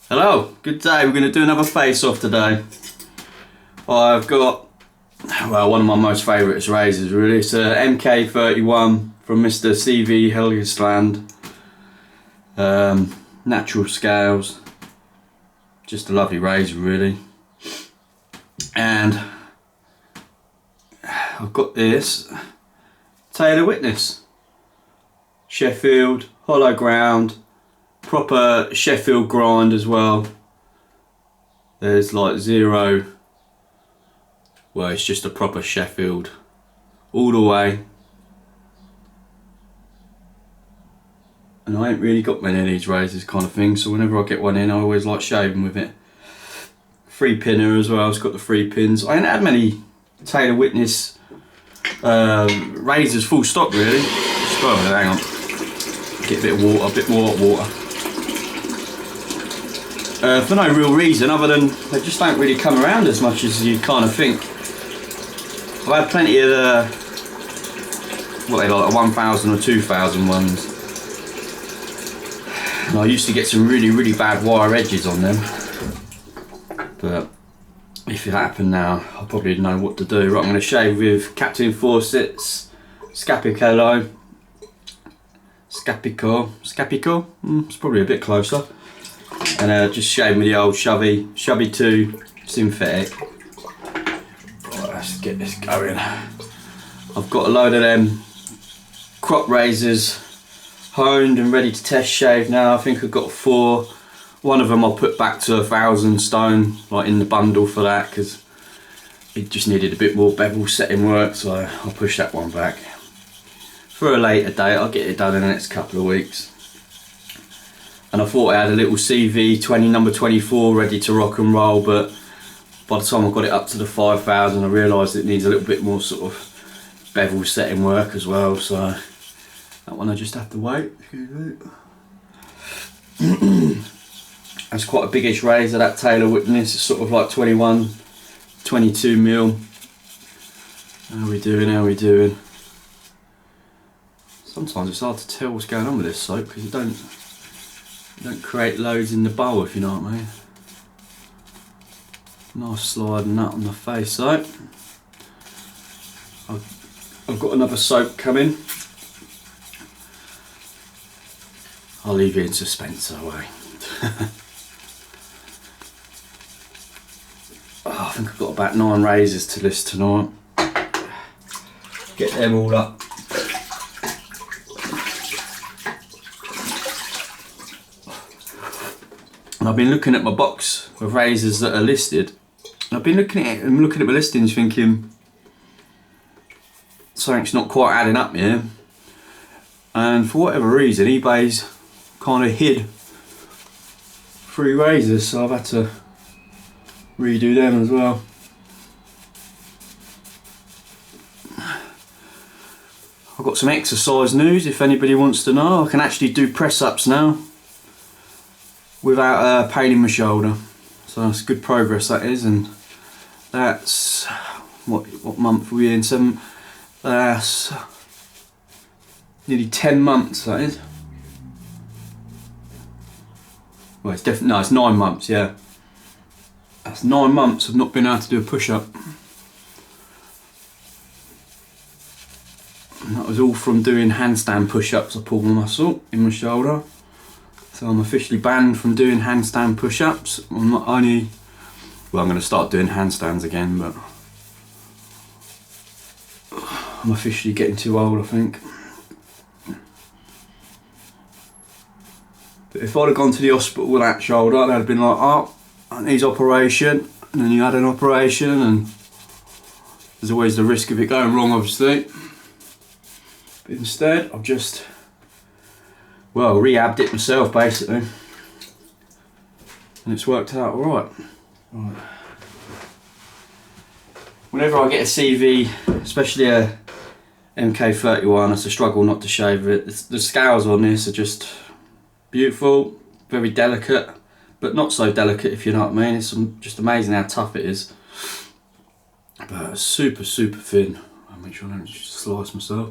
Hello, good day. We're going to do another face-off today. I've got, well, one of my most favourite razors really. It's a MK.31 from Mr. C.V Heljestrand. Natural scales. Just a lovely razor really. And I've got this Taylor Witness. Sheffield, hollow ground. Proper Sheffield grind as well. There's like zero, well, it's just a proper Sheffield all the way. And I ain't really got many of these razors kind of thing, so whenever I get one in I always like shaving with it. 3-pinner as well, it's got the 3 pins. I ain't had many Taylor Witness razors full stop really. Oh, hang on, get a bit of water, a bit more hot water. For no real reason other than they just don't really come around as much as you kind of think. I've had plenty of the, what they like, 1000 or 2000 ones. And I used to get some really bad wire edges on them. But if it happened now, I probably know what to do. Right, I'm going to shave with Captain Fawcett's Scapicchio. Scapicchio? It's probably a bit closer. And just shaving with the old Chubby 2 synthetic. Right, let's get this going. I've got a load of them crop razors honed and ready to test shave now. I think I've got 4. One of them I'll put back to 1000 stone, like in the bundle for that, because it just needed a bit more bevel setting work, so I'll push that one back. For a later date, I'll get it done in the next couple of weeks. And I thought I had a little CV number 24 ready to rock and roll, but by the time I got it up to the 5000 I realised it needs a little bit more sort of bevel setting work as well, so that one I just have to wait. That's quite a biggish razor, that Taylor Witness. It's sort of like 21, 22 mil. How are we doing? Sometimes it's hard to tell what's going on with this soap because you don't create loads in the bowl, if you know what I mean. Nice sliding nut on the face soap. I've got another soap coming. I'll leave you in suspense away. I think I've got about 9 razors to list tonight. Get them all up. And I've been looking at my box of razors that are listed. I've been looking at my listings thinking something's not quite adding up here. And for whatever reason eBay's kind of hid 3 razors, so I've had to redo them as well. I've got some exercise news if anybody wants to know. I can actually do press ups now without a pain in my shoulder, so that's good progress that is. And that's what month are we in? That's nearly 10 months that is. Well, it's definitely, no, it's 9 months, yeah. That's 9 months of not being able to do a push-up. And that was all from doing handstand push-ups. I pulled my muscle in my shoulder. So I'm officially banned from doing handstand push-ups. I'm not only, well, I'm going to start doing handstands again, but I'm officially getting too old, I think. But if I'd have gone to the hospital with that shoulder, they'd have been like, oh, that needs operation, and then you had an operation, and there's always the risk of it going wrong, obviously. But instead, I've just, well, rehabbed it myself basically, and it's worked out alright. Right. Whenever I get a CV, especially a MK.31, it's a struggle not to shave it. The scales on this are just beautiful, very delicate, but not so delicate, if you know what I mean. It's just amazing how tough it is, but super thin. I'll make sure I don't just slice myself.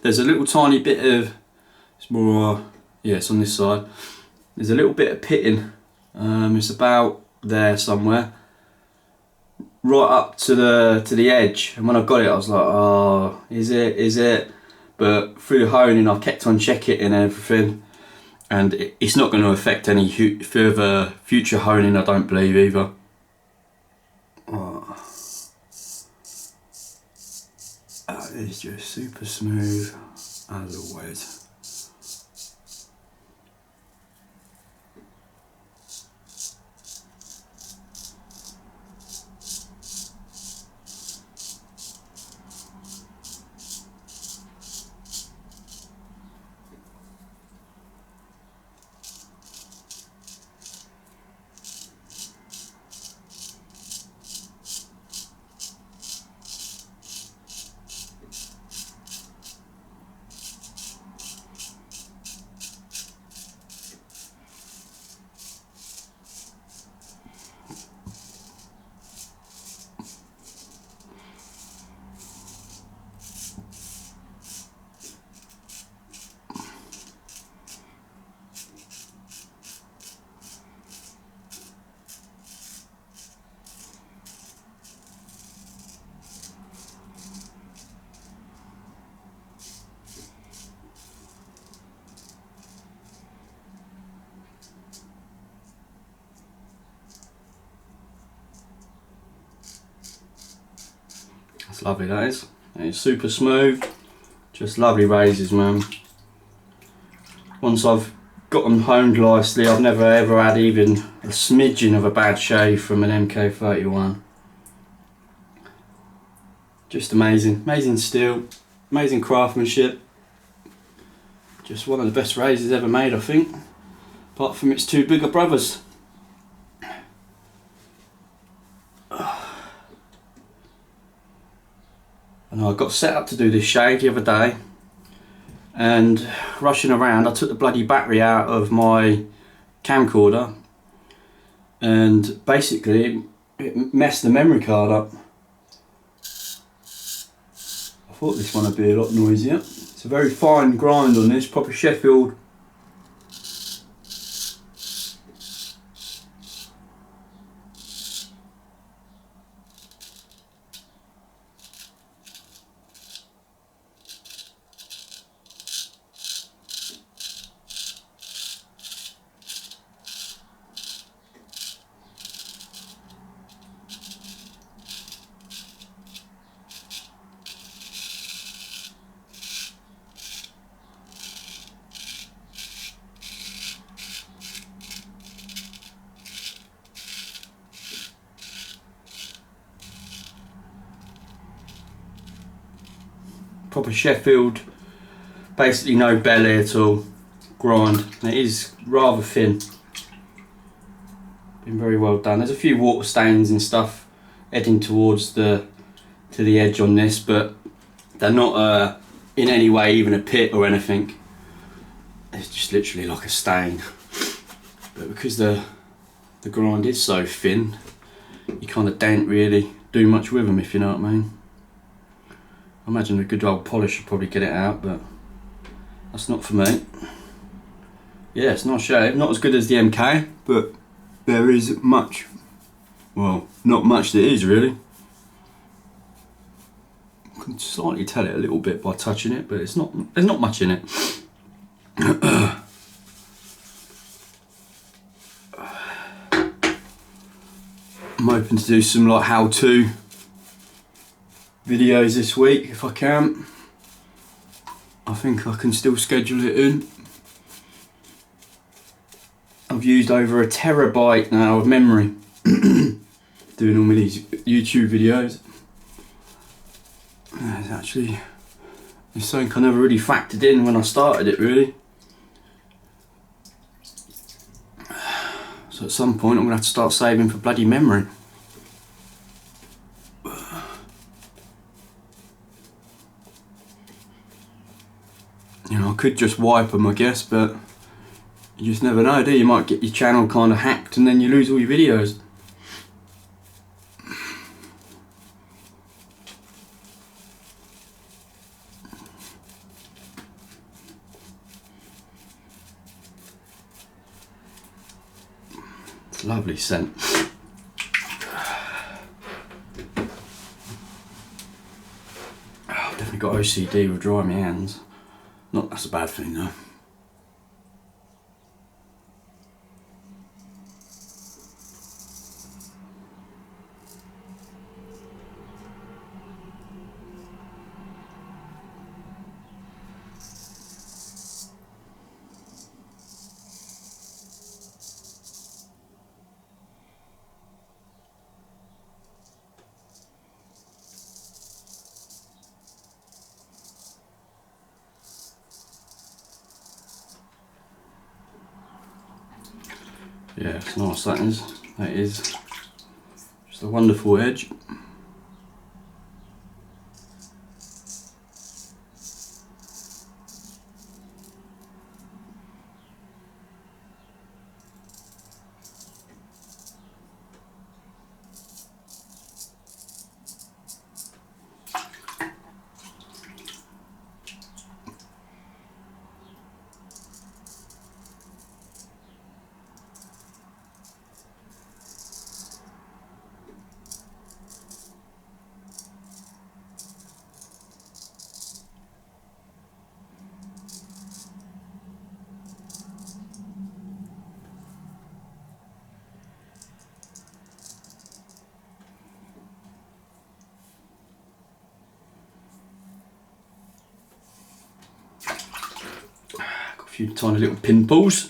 There's a little tiny bit of, it's more, yeah, it's on this side. There's a little bit of pitting It's about there somewhere, right up to the edge. And when I got it, I was like, oh, is it? But through the honing, I kept on checking and everything, and it's not going to affect any further future honing, I don't believe either. Oh. It's just super smooth as always. That's lovely, that is. It's super smooth, just lovely razors, man. Once I've got them honed nicely, I've never ever had even a smidgen of a bad shave from an MK.31. Just amazing, amazing steel, amazing craftsmanship. Just one of the best razors ever made, I think, apart from its two bigger brothers. And I got set up to do this shave the other day, and rushing around, I took the bloody battery out of my camcorder, and basically it messed the memory card up. I thought this one would be a lot noisier. It's a very fine grind on this, proper Sheffield. Proper Sheffield, basically no belly at all, grind. And it is rather thin. Been very well done. There's a few water stains and stuff heading towards the edge on this, but they're not in any way even a pit or anything. It's just literally like a stain. But because the grind is so thin, you kind of don't really do much with them, if you know what I mean. I imagine a good old polish would probably get it out, but that's not for me. Yeah, it's not shave, not as good as the MK, but there is much, well, not much there is really. I can slightly tell it a little bit by touching it, but there's not much in it. I'm hoping to do some like how-to videos this week if I can. I think I can still schedule it in. I've used over 1 terabyte now of memory doing all these YouTube videos. It's something I never really factored in when I started it, really. So at some point I'm going to have to start saving for bloody memory. You know, I could just wipe them, I guess, but you just never know, do you? You might get your channel kind of hacked and then you lose all your videos. Lovely scent. I've definitely got OCD with drying my hands. Not that's a bad thing though. Yeah, it's nice, that is. That is just a wonderful edge. Few tiny little pimples.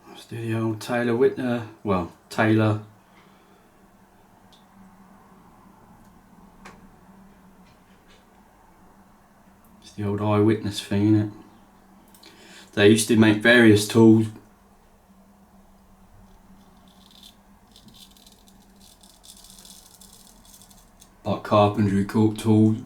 Let's do the old Taylor Whitner. Well, Taylor. It's the old eyewitness thing, isn't it? They used to make various tools. Like carpentry tools.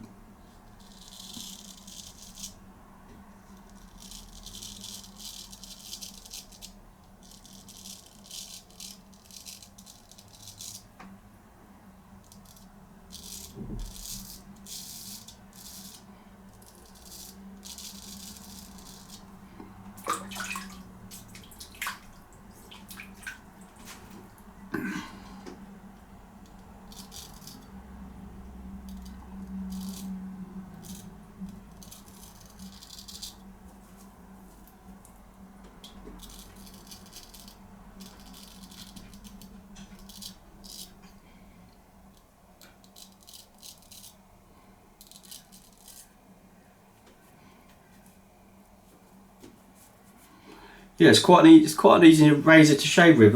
Yeah, it's quite an easy razor to shave with.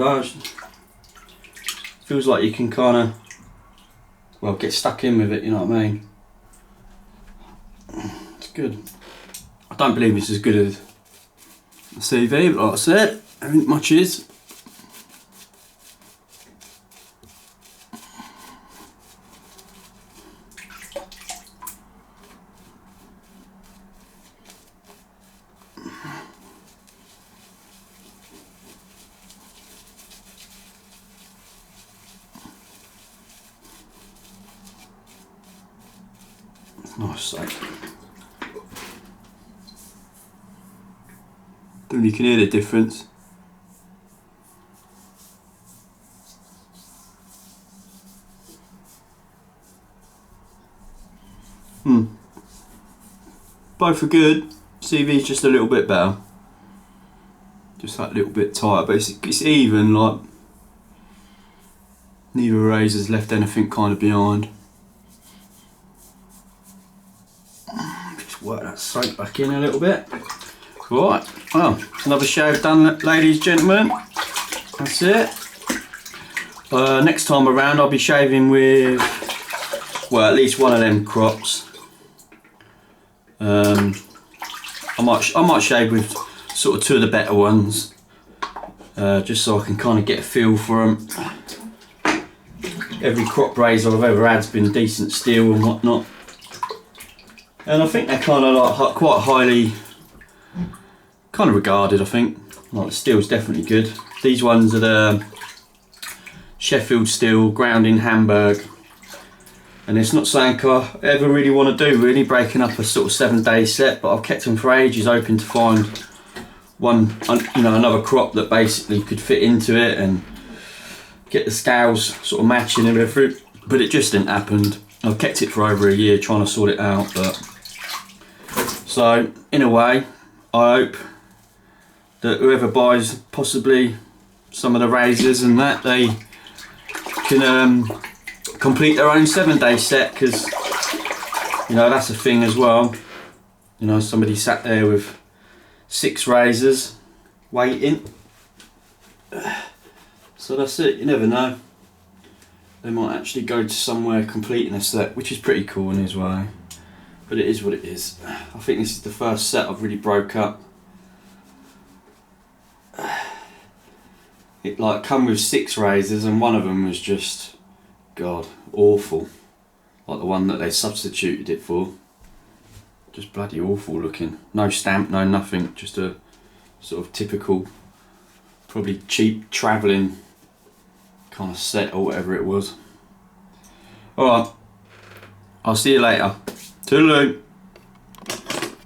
Feels like you can kind of, well, get stuck in with it. You know what I mean? It's good. I don't believe it's as good as the CV, but like I said, I think much is. Nice sight. Don't you can hear the difference. Both are good. CV's just a little bit better. Just that little bit tighter, but it's even, like neither razor's left anything kind of behind. Just work that soap back in a little bit. Right, well, another shave done, ladies and gentlemen. That's it. Next time around I'll be shaving with, well, at least one of them crops. I might shave with sort of two of the better ones, just so I can kind of get a feel for them. Every crop razor I've ever had's been decent steel and whatnot, and I think they're kind of like quite highly kind of regarded. I think like the steel's definitely good. These ones are the Sheffield steel, ground in Hamburg, And it's not something I ever really want to do, really, breaking up a sort of 7-day set, but I've kept them for ages, hoping to find one, you know, another crop that basically could fit into it and get the scales sort of matching and everything, but it just didn't happen. I've kept it for over a year trying to sort it out, but so in a way I hope that whoever buys possibly some of the razors and that, they can complete their own 7-day set, because you know that's a thing as well. You know, somebody sat there with 6 razors waiting, so that's it. You never know, they might actually go to somewhere completing a set, which is pretty cool in his way, but it is what it is. I think this is the first set I've really broke up. It like come with 6 razors and one of them was just, God, awful. Like the one that they substituted it for. Just bloody awful looking. No stamp, no nothing, just a sort of typical, probably cheap travelling kind of set or whatever it was. Alright, I'll see you later. Toodaloo.